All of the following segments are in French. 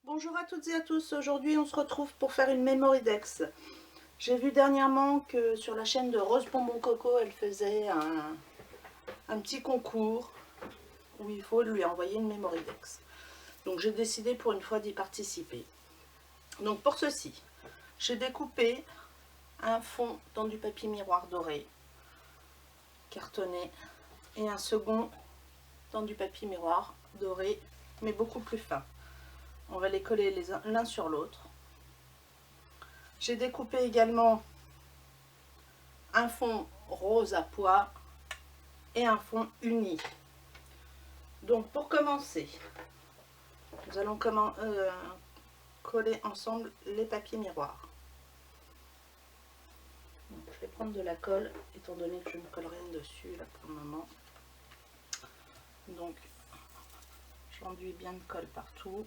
Bonjour à toutes et à tous, aujourd'hui on se retrouve pour faire une Mémoridex. J'ai vu dernièrement que sur la chaîne de Rose Bonbon Coco, elle faisait un petit concours où il faut lui envoyer une Mémoridex. Donc j'ai décidé pour une fois d'y participer. Donc pour ceci, j'ai découpé un fond dans du papier miroir doré, cartonné, et un second dans du papier miroir doré, mais beaucoup plus fin. On va les coller l'un sur l'autre. J'ai découpé également un fond rose à pois et un fond uni. Donc pour commencer, nous allons coller ensemble les papiers miroirs. Donc, je vais prendre de la colle, étant donné que je ne colle rien dessus là pour le moment. Donc j'enduis bien de colle partout.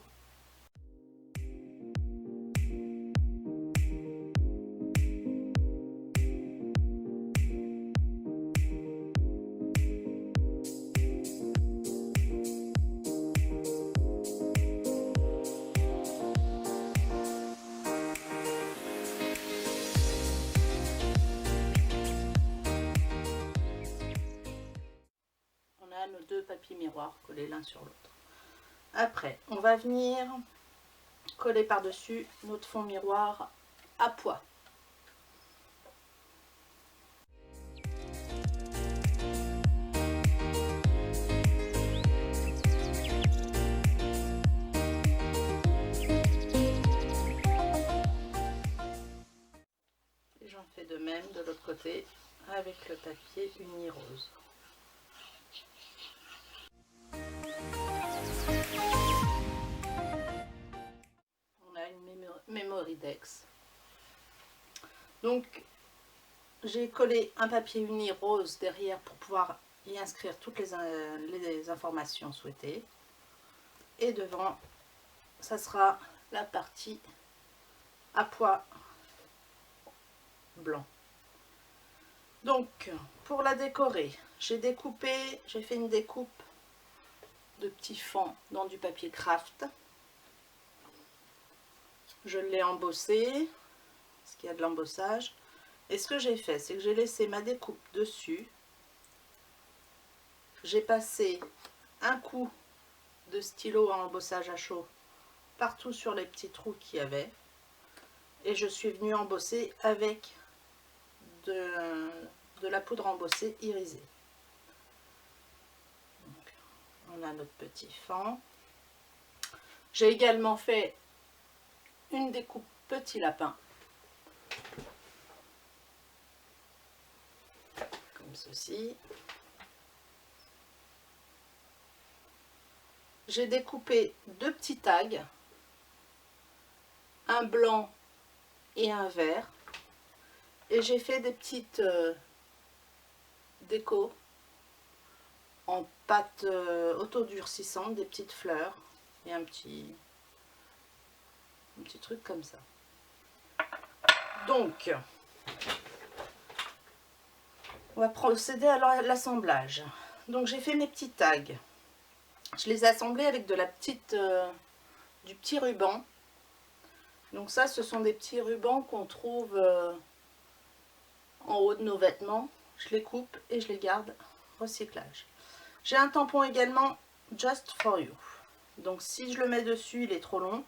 On a nos deux papiers miroirs collés l'un sur l'autre. Après, on va venir coller par-dessus notre fond miroir à pois. Et j'en fais de même de l'autre côté avec le papier uni rose. Mémoridex. Donc j'ai collé un papier uni rose derrière pour pouvoir y inscrire toutes les informations souhaitées, et devant ça sera la partie à pois blanc. Donc pour la décorer, j'ai fait une découpe de petits fonds dans du papier craft. Je l'ai embossé, parce qu'il y a de l'embossage. Et ce que j'ai fait, c'est que j'ai laissé ma découpe dessus. J'ai passé un coup de stylo à embossage à chaud partout sur les petits trous qu'il y avait. Et je suis venue embosser avec de la poudre embossée irisée. Donc, on a notre petit fond. J'ai également fait une découpe petit lapin. Comme ceci. J'ai découpé deux petits tags, un blanc et un vert, et j'ai fait des petites déco en pâte autodurcissante, des petites fleurs et un petit truc comme ça. Donc on va procéder à l'assemblage. Donc j'ai fait mes petits tags, je les ai assemblés avec de du petit ruban. Donc ça, ce sont des petits rubans qu'on trouve en haut de nos vêtements. Je les coupe et je les garde recyclage. J'ai un tampon également Just for You. Donc si je le mets dessus, il est trop long.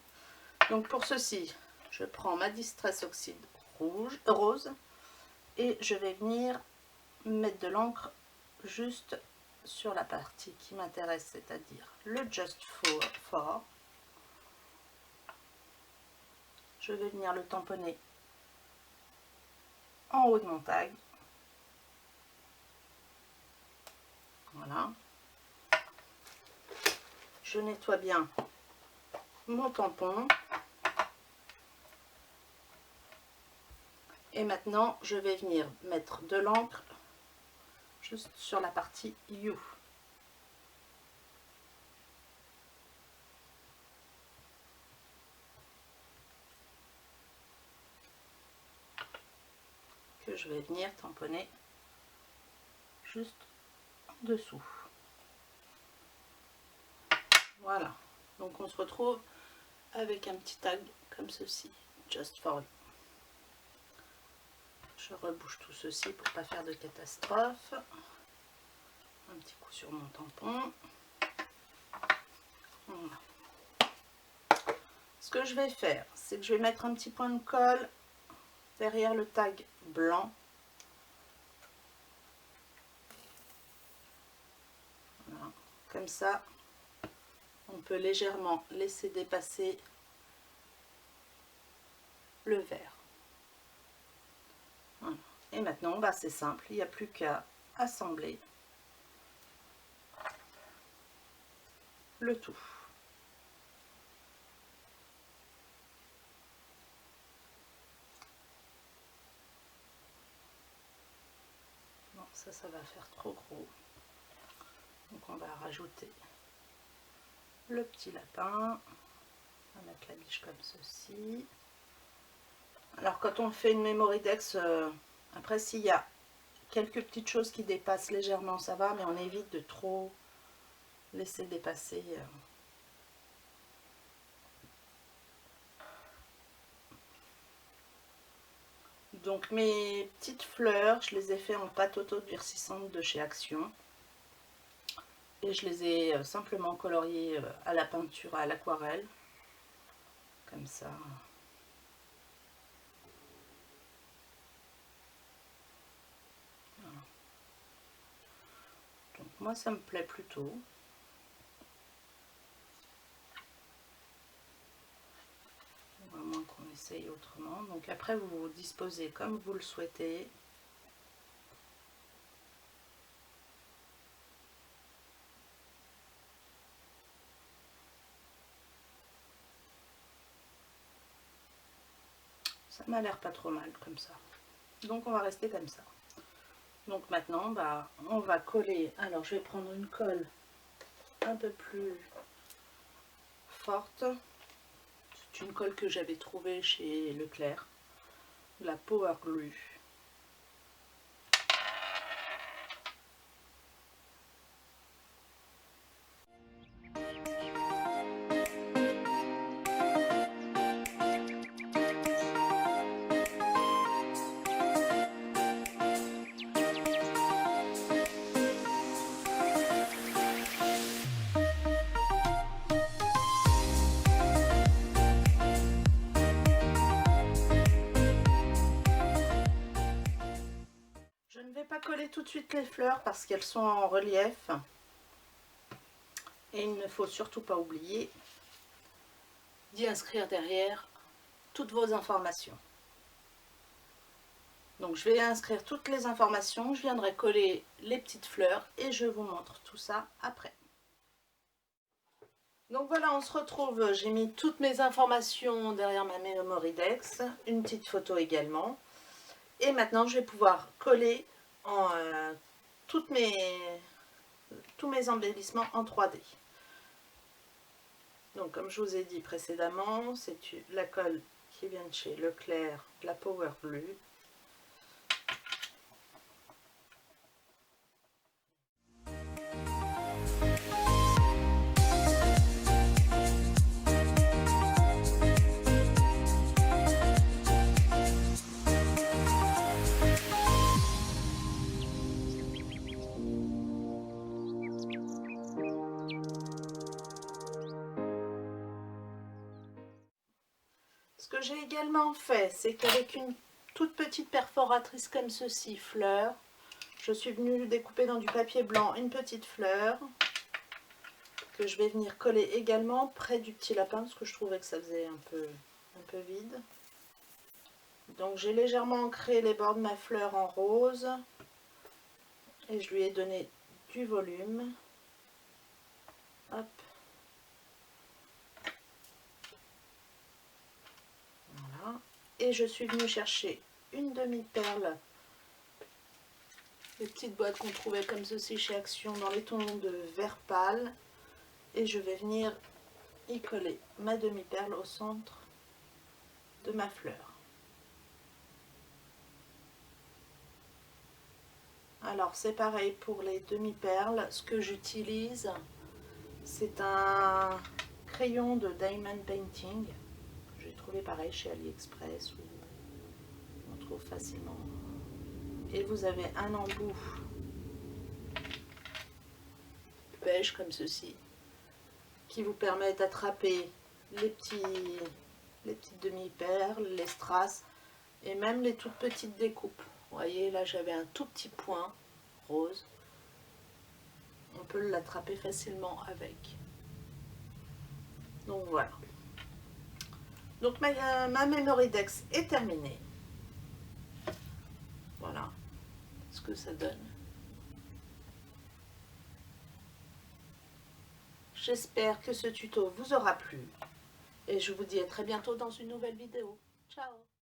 Donc pour ceci, je prends ma Distress Oxide rose et je vais venir mettre de l'encre juste sur la partie qui m'intéresse, c'est-à-dire le Just for. Je vais venir le tamponner en haut de mon tag. Voilà. Je nettoie bien mon tampon. Et maintenant, je vais venir mettre de l'encre juste sur la partie You. Que je vais venir tamponner juste en dessous. Voilà. Donc on se retrouve avec un petit tag comme ceci, just for you. Je rebouche tout ceci pour pas faire de catastrophe. Un petit coup sur mon tampon. Voilà. Ce que je vais faire, c'est que je vais mettre un petit point de colle derrière le tag blanc. Voilà. Comme ça, on peut légèrement laisser dépasser le vert. Voilà. Et maintenant, bah, c'est simple, il n'y a plus qu'à assembler le tout. Bon, ça va faire trop gros. Donc on va rajouter le petit lapin. On va mettre la biche comme ceci. Alors quand on fait une memory dex, après s'il y a quelques petites choses qui dépassent légèrement, ça va, mais on évite de trop laisser dépasser. Donc mes petites fleurs, je les ai fait en pâte auto-durcissante de chez Action. Et je les ai simplement coloriées à la peinture, à l'aquarelle. Comme ça. Voilà. Donc moi ça me plaît plutôt. À moins qu'on essaye autrement. Donc après vous vous disposez comme vous le souhaitez. Ça m'a l'air pas trop mal comme ça. Donc on va rester comme ça. Donc maintenant bah, on va coller. Alors je vais prendre une colle un peu plus forte. C'est une colle que j'avais trouvée chez Leclerc. La Power Glue. Je ne vais pas coller tout de suite les fleurs parce qu'elles sont en relief. Et il ne faut surtout pas oublier d'y inscrire derrière toutes vos informations. Donc je vais inscrire toutes les informations, je viendrai coller les petites fleurs et je vous montre tout ça après. Donc voilà, on se retrouve, j'ai mis toutes mes informations derrière ma memory dex, une petite photo également. Et maintenant je vais pouvoir coller en, tous mes embellissements en 3D. Donc comme je vous ai dit précédemment, c'est la colle qui vient de chez Leclerc, la Power Glue. Ce que j'ai également fait, c'est qu'avec une toute petite perforatrice comme ceci, fleur, je suis venue découper dans du papier blanc une petite fleur que je vais venir coller également près du petit lapin parce que je trouvais que ça faisait un peu vide. Donc j'ai légèrement ancré les bords de ma fleur en rose et je lui ai donné du volume. Hop. Voilà. Et je suis venue chercher une demi-perle, les petites boîtes qu'on trouvait comme ceci chez Action dans les tons de vert pâle, et je vais venir y coller ma demi-perle au centre de ma fleur. Alors c'est pareil pour les demi-perles, ce que j'utilise c'est un crayon de Diamond Painting. J'ai trouvé pareil chez AliExpress, où on trouve facilement. Et vous avez un embout beige comme ceci, qui vous permet d'attraper les petites demi-perles, les strass, et même les toutes petites découpes. Vous voyez, là j'avais un tout petit point rose. On peut l'attraper facilement avec. Donc voilà. Donc ma Memory Dex est terminée. Voilà ce que ça donne. J'espère que ce tuto vous aura plu. Et je vous dis à très bientôt dans une nouvelle vidéo. Ciao!